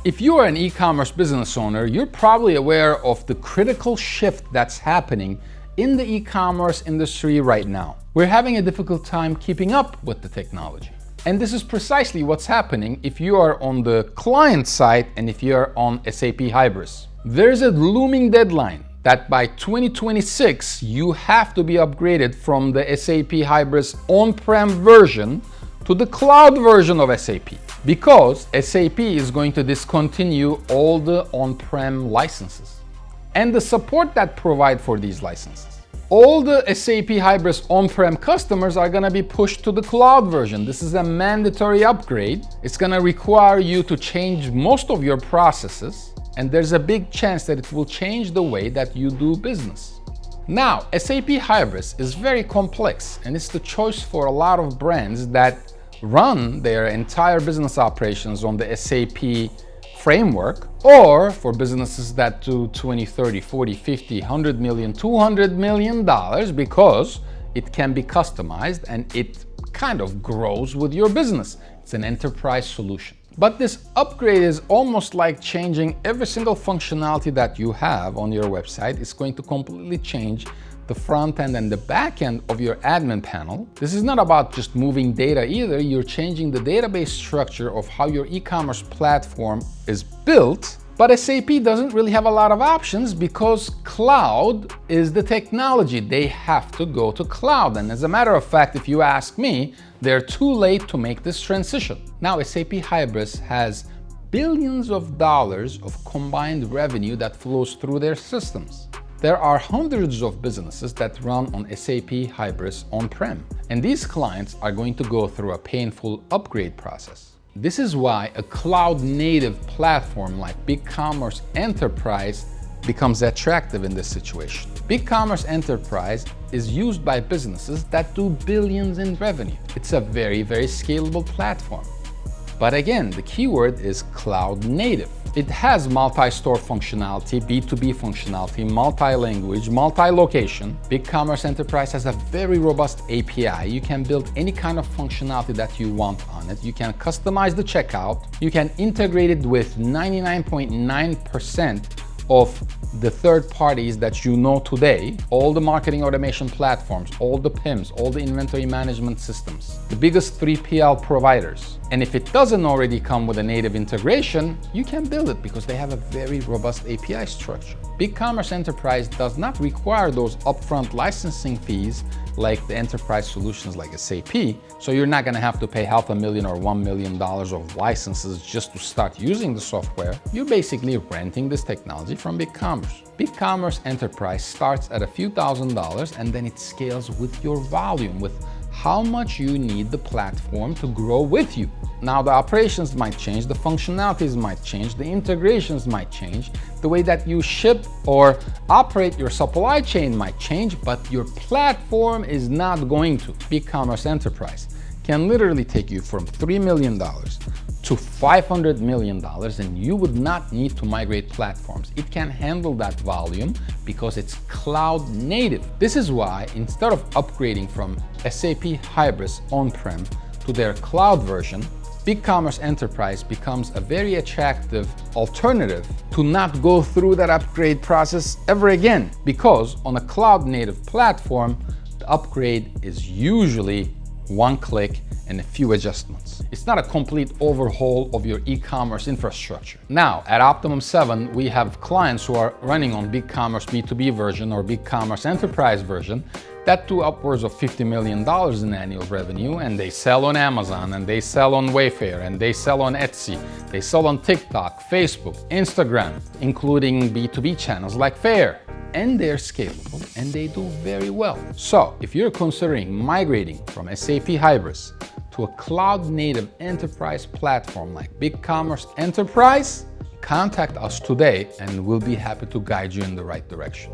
If you are an e-commerce business owner, you're probably aware of the critical shift that's happening in the e-commerce industry right now. We're having a difficult time keeping up with the technology. And this is precisely what's happening if you are on the client side and if you are on SAP Hybris. There's a looming deadline that by 2026 you have to be upgraded from the SAP Hybris on-prem version to the cloud version of SAP, because SAP is going to discontinue all the on-prem licenses and the support that provide for these licenses. All the SAP Hybris on-prem customers are going to be pushed to the cloud version. This is a mandatory upgrade. It's going to require you to change most of your processes, and there's a big chance that it will change the way that you do business. Now, SAP Hybris is very complex, and it's the choice for a lot of brands that run their entire business operations on the SAP framework, or for businesses that do 20, 30, 40, 50, 100 million, $200 million, because it can be customized and it kind of grows with your business. It's an enterprise solution. But this upgrade is almost like changing every single functionality that you have on your website. It's going to completely change the front end and the back end of your admin panel. This is not about just moving data either. You're changing the database structure of how your e-commerce platform is built. But SAP doesn't really have a lot of options because cloud is the technology. They have to go to cloud. And as a matter of fact, if you ask me, they're too late to make this transition. Now, SAP Hybris has billions of dollars of combined revenue that flows through their systems. There are hundreds of businesses that run on SAP Hybris on-prem, and these clients are going to go through a painful upgrade process. This is why a cloud-native platform like BigCommerce Enterprise becomes attractive in this situation. BigCommerce Enterprise is used by businesses that do billions in revenue. It's a very, very scalable platform. But again, the keyword is cloud-native. It has multi-store functionality, B2B functionality, multi-language, multi-location. BigCommerce Enterprise has a very robust API. You can build any kind of functionality that you want on it. You can customize the checkout. You can integrate it with 99.9% of the third parties that you know today, all the marketing automation platforms, all the PIMs, all the inventory management systems, the biggest 3PL providers. And if it doesn't already come with a native integration, you can build it because they have a very robust API structure. BigCommerce Enterprise does not require those upfront licensing fees like the enterprise solutions like SAP, so you're not going to have to pay $500,000 or $1 million of licenses just to start using the software. You're basically renting this technology from BigCommerce. BigCommerce Enterprise starts at a few $1,000s and then it scales with your volume, with how much you need the platform to grow with you. Now, the operations might change, the functionalities might change, the integrations might change, the way that you ship or operate your supply chain might change, but your platform is not going to. BigCommerce Enterprise can literally take you from $3 million to $500 million, and you would not need to migrate platforms. It can handle that volume because it's cloud native. This is why instead of upgrading from SAP Hybris on-prem to their cloud version, BigCommerce Enterprise becomes a very attractive alternative to not go through that upgrade process ever again, because on a cloud native platform, the upgrade is usually one click and a few adjustments. It's not a complete overhaul of your e-commerce infrastructure. Now, at Optimum7, we have clients who are running on BigCommerce B2B version or BigCommerce Enterprise version that do upwards of $50 million in annual revenue, and they sell on Amazon, and they sell on Wayfair, and they sell on Etsy, they sell on TikTok, Facebook, Instagram, including B2B channels like Faire. And they're scalable and they do very well. So if you're considering migrating from SAP Hybris to a cloud-native enterprise platform like BigCommerce Enterprise, contact us today and we'll be happy to guide you in the right direction.